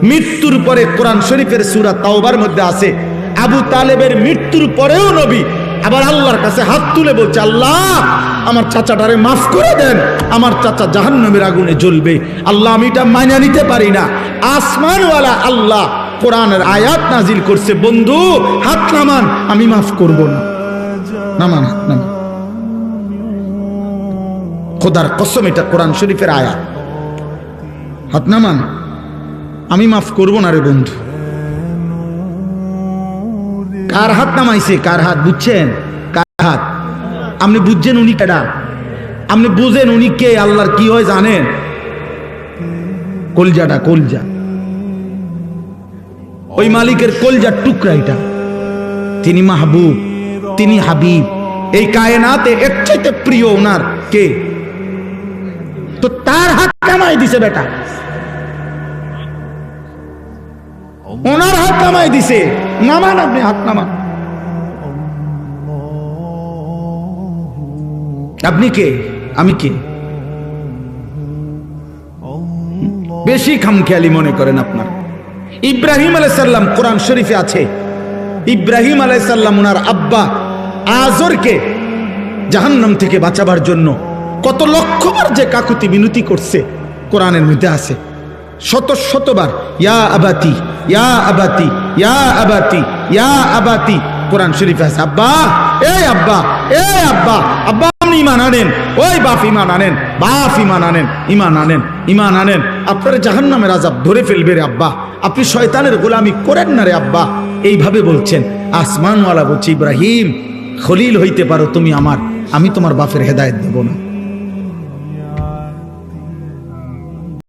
মৃত্যুর পরে কোরআন শরীফের সূরা তাওবার মধ্যে আছে আবু তালেবের মৃত্যুর পরেও নবী আবার আল্লাহর কাছে হাত তুলে বলছে, আল্লাহ আমার চাচাটারে মাফ করে দেন, আমার চাচা জাহান্নামের আগুনে জ্বলবে। আল্লাহ আমি এটা মাইনা নিতে পারি না। আসমানওয়ালা আল্লাহ কোরআনের আয়াত নাজিল করছে, বন্ধু হাত নামান, আমি মাফ করব না। নামান, হাত নামান। খোদার কসম এটা কোরআন শরীফের আয়াত। হাত নামান, আমি মাফ করব না রে বন্ধু। কার হাত নামাইছে? কার হাত বুঝছেন? কার হাত? আপনি বুঝছেন উনি কেডা? আপনি বুঝেন উনি কে? আল্লাহর কি হয় জানেন? কলজাটা, কলজা, ওই মালিকের কলজার টুকরা এটা। তিনি মাহবুব, তিনি হাবিব। এই কায়নাতে এর চাইতে প্রিয় ওনার কে? তো তার হাত নামাই দিছে বেটা, ওনার হাত নামাই দিছে। নামান, আপনি হাত নামান। আপনি কে? আমি কে? বেশি খামখেয়ালি মনে করেন আপনার। ইব্রাহিম আলাইহিস সালাম কোরআন শরীফে আছে, ইব্রাহিম আলাইহিস সালাম ওনার আব্বা আজরকে জাহান্নাম থেকে বাঁচাবার জন্য কত লক্ষবার যে কাকুতি মিনতি করছে কোরআনের মধ্যে আছে। শত শতবার ইয়া আবাতি, ইয়া আবাতি, ইয়া আবাতি, ইয়া আবাতি কোরআন শরীফে আছে। আব্বা, এই আব্বা, এই আব্বা, আব্বা আপনি ঈমান আনেন, ওই বাপ ঈমান আনেন, বাপ ঈমান আনেন, ঈমান আনেন, ঈমান আনেন। আপনার জাহান্নামের আযাব ধরে ফেলবে রে আব্বা, আপনি শয়তানের গোলামি করেন না রে আব্বা। এইভাবে বলছেন। আসমানওয়ালা বলছে, ইব্রাহিম খলিল হইতে পারো তুমি আমার, আমি তোমার বাপের হেদায়েত দেব না।